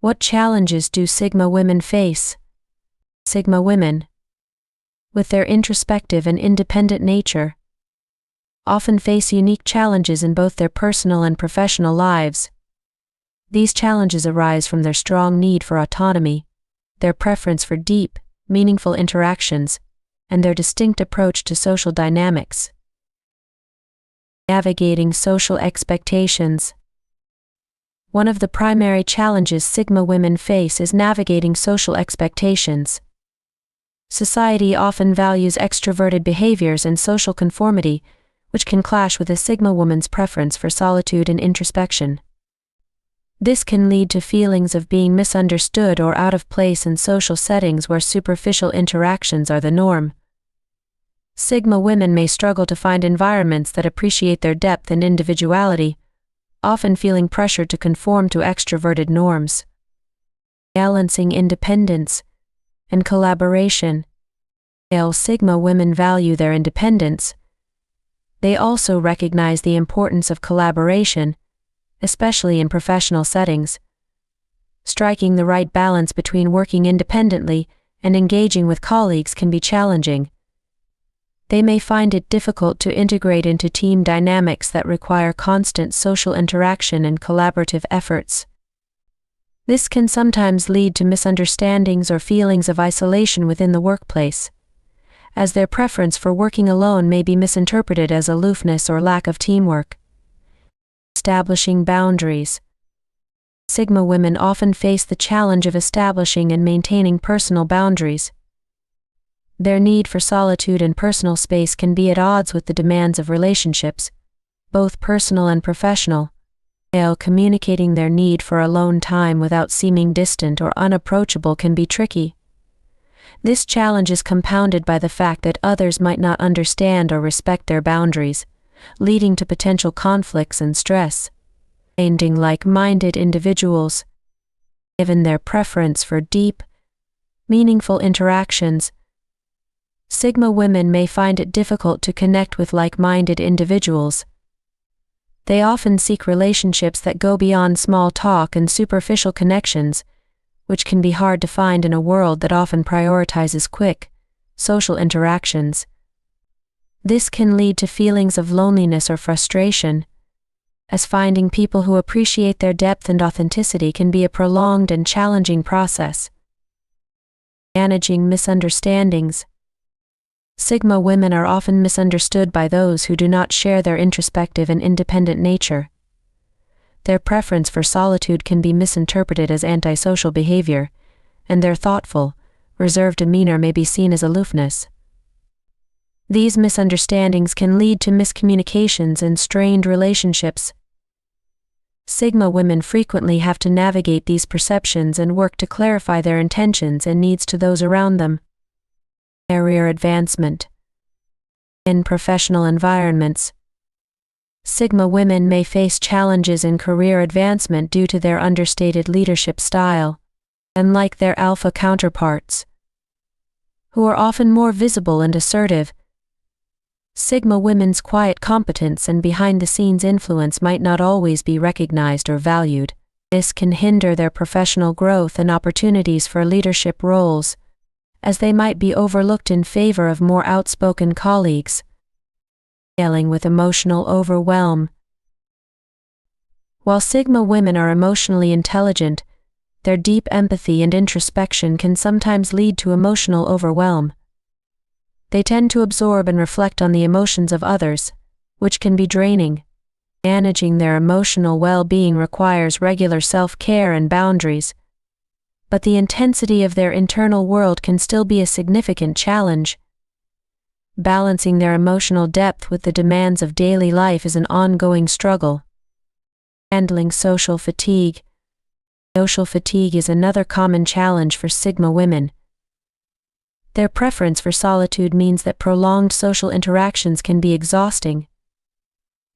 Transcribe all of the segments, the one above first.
What challenges do Sigma women face? Sigma women, with their introspective and independent nature, often face unique challenges in both their personal and professional lives. These challenges arise from their strong need for autonomy, their preference for deep, meaningful interactions, and their distinct approach to social dynamics. Navigating social expectations. One of the primary challenges Sigma women face is navigating social expectations. Society often values extroverted behaviors and social conformity, which can clash with a Sigma woman's preference for solitude and introspection. This can lead to feelings of being misunderstood or out of place in social settings where superficial interactions are the norm. Sigma women may struggle to find environments that appreciate their depth and individuality, often feeling pressured to conform to extroverted norms. Balancing independence and collaboration. While Sigma women value their independence, they also recognize the importance of collaboration, especially in professional settings. Striking the right balance between working independently and engaging with colleagues can be challenging. They may find it difficult to integrate into team dynamics that require constant social interaction and collaborative efforts. This can sometimes lead to misunderstandings or feelings of isolation within the workplace, as their preference for working alone may be misinterpreted as aloofness or lack of teamwork. Establishing boundaries. Sigma women often face the challenge of establishing and maintaining personal boundaries. Their need for solitude and personal space can be at odds with the demands of relationships, both personal and professional. While communicating their need for alone time without seeming distant or unapproachable can be tricky. This challenge is compounded by the fact that others might not understand or respect their boundaries, leading to potential conflicts and stress. Finding like-minded individuals. Given their preference for deep, meaningful interactions, Sigma women may find it difficult to connect with like-minded individuals. They often seek relationships that go beyond small talk and superficial connections, which can be hard to find in a world that often prioritizes quick, social interactions. This can lead to feelings of loneliness or frustration, as finding people who appreciate their depth and authenticity can be a prolonged and challenging process. Managing misunderstandings. Sigma women are often misunderstood by those who do not share their introspective and independent nature. Their preference for solitude can be misinterpreted as antisocial behavior, and their thoughtful, reserved demeanor may be seen as aloofness. These misunderstandings can lead to miscommunications and strained relationships. Sigma women frequently have to navigate these perceptions and work to clarify their intentions and needs to those around them. Career advancement. In professional environments, Sigma women may face challenges in career advancement due to their understated leadership style, unlike their alpha counterparts, who are often more visible and assertive. Sigma women's quiet competence and behind-the-scenes influence might not always be recognized or valued. This can hinder their professional growth and opportunities for leadership roles, as they might be overlooked in favor of more outspoken colleagues. Dealing with emotional overwhelm. While Sigma women are emotionally intelligent, their deep empathy and introspection can sometimes lead to emotional overwhelm. They tend to absorb and reflect on the emotions of others, which can be draining. Managing their emotional well-being requires regular self-care and boundaries, but the intensity of their internal world can still be a significant challenge. Balancing their emotional depth with the demands of daily life is an ongoing struggle. Handling social fatigue. Social fatigue is another common challenge for Sigma women. Their preference for solitude means that prolonged social interactions can be exhausting.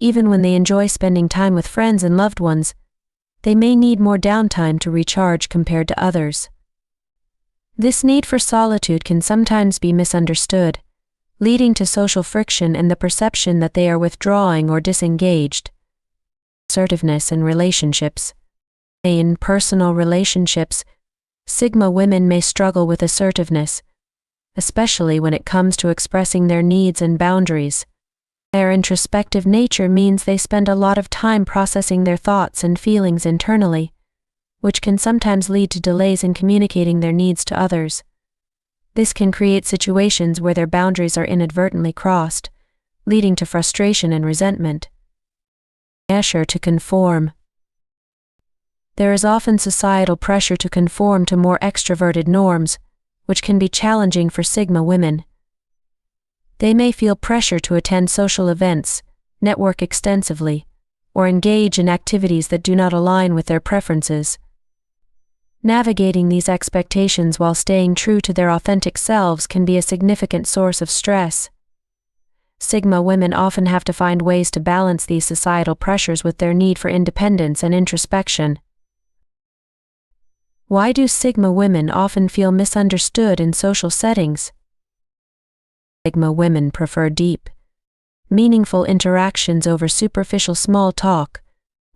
Even when they enjoy spending time with friends and loved ones, they may need more downtime to recharge compared to others. This need for solitude can sometimes be misunderstood, leading to social friction and the perception that they are withdrawing or disengaged. Assertiveness in relationships. In personal relationships, Sigma women may struggle with assertiveness, especially when it comes to expressing their needs and boundaries. Their introspective nature means they spend a lot of time processing their thoughts and feelings internally, which can sometimes lead to delays in communicating their needs to others. This can create situations where their boundaries are inadvertently crossed, leading to frustration and resentment. Pressure to conform. There is often societal pressure to conform to more extroverted norms, which can be challenging for Sigma women. They may feel pressure to attend social events, network extensively, or engage in activities that do not align with their preferences. Navigating these expectations while staying true to their authentic selves can be a significant source of stress. Sigma women often have to find ways to balance these societal pressures with their need for independence and introspection. Why do Sigma women often feel misunderstood in social settings? Sigma women prefer deep, meaningful interactions over superficial small talk,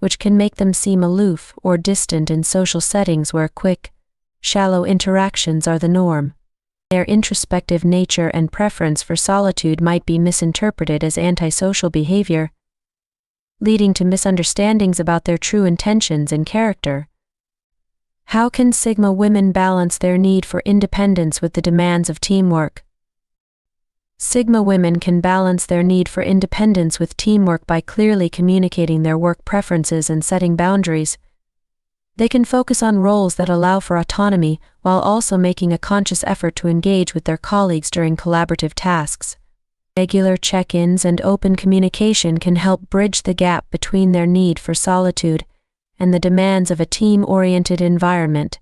which can make them seem aloof or distant in social settings where quick, shallow interactions are the norm. Their introspective nature and preference for solitude might be misinterpreted as antisocial behavior, leading to misunderstandings about their true intentions and character. How can Sigma women balance their need for independence with the demands of teamwork? Sigma women can balance their need for independence with teamwork by clearly communicating their work preferences and setting boundaries. They can focus on roles that allow for autonomy while also making a conscious effort to engage with their colleagues during collaborative tasks. Regular check-ins and open communication can help bridge the gap between their need for solitude and the demands of a team-oriented environment.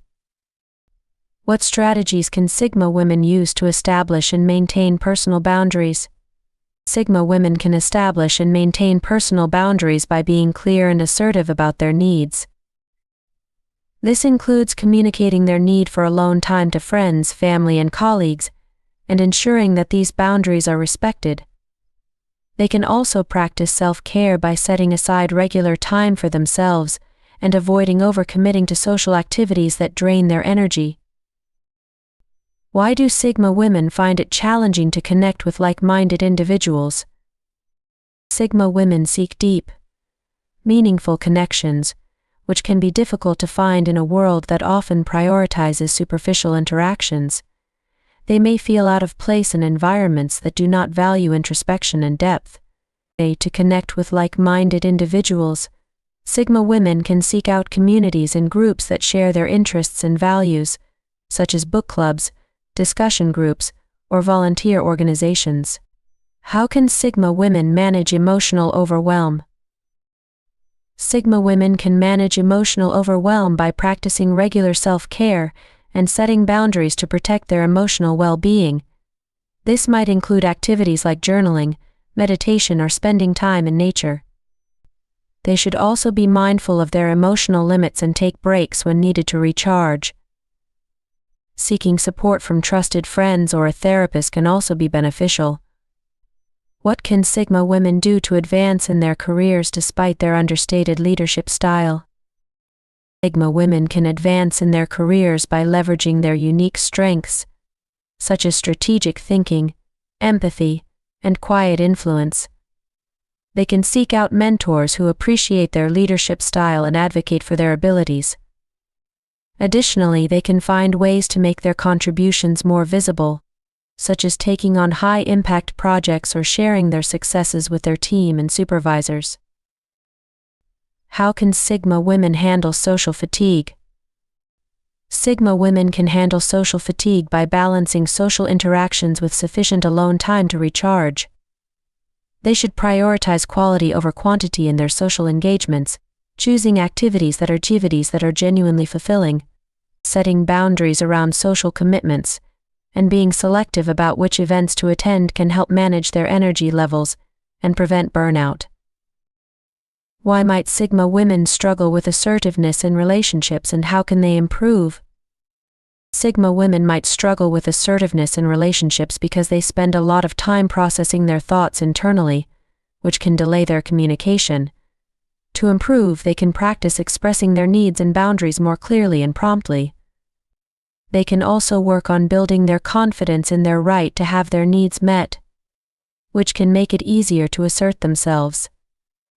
What strategies can Sigma women use to establish and maintain personal boundaries? Sigma women can establish and maintain personal boundaries by being clear and assertive about their needs. This includes communicating their need for alone time to friends, family, and colleagues, and ensuring that these boundaries are respected. They can also practice self-care by setting aside regular time for themselves and avoiding overcommitting to social activities that drain their energy. Why do Sigma women find it challenging to connect with like-minded individuals? Sigma women seek deep, meaningful connections, which can be difficult to find in a world that often prioritizes superficial interactions. They may feel out of place in environments that do not value introspection and depth. To connect with like-minded individuals, Sigma women can seek out communities and groups that share their interests and values, such as book clubs, discussion groups, or volunteer organizations. How can Sigma women manage emotional overwhelm? Sigma women can manage emotional overwhelm by practicing regular self-care and setting boundaries to protect their emotional well-being. This might include activities like journaling, meditation, or spending time in nature. They should also be mindful of their emotional limits and take breaks when needed to recharge. Seeking support from trusted friends or a therapist can also be beneficial. What can Sigma women do to advance in their careers despite their understated leadership style? Sigma women can advance in their careers by leveraging their unique strengths, such as strategic thinking, empathy, and quiet influence. They can seek out mentors who appreciate their leadership style and advocate for their abilities. Additionally, they can find ways to make their contributions more visible, such as taking on high-impact projects or sharing their successes with their team and supervisors. How can Sigma women handle social fatigue? Sigma women can handle social fatigue by balancing social interactions with sufficient alone time to recharge. They should prioritize quality over quantity in their social engagements, choosing activities that are genuinely fulfilling, setting boundaries around social commitments, and being selective about which events to attend can help manage their energy levels and prevent burnout. Why might Sigma women struggle with assertiveness in relationships, and how can they improve? Sigma women might struggle with assertiveness in relationships because they spend a lot of time processing their thoughts internally, which can delay their communication. To improve, they can practice expressing their needs and boundaries more clearly and promptly. They can also work on building their confidence in their right to have their needs met, which can make it easier to assert themselves.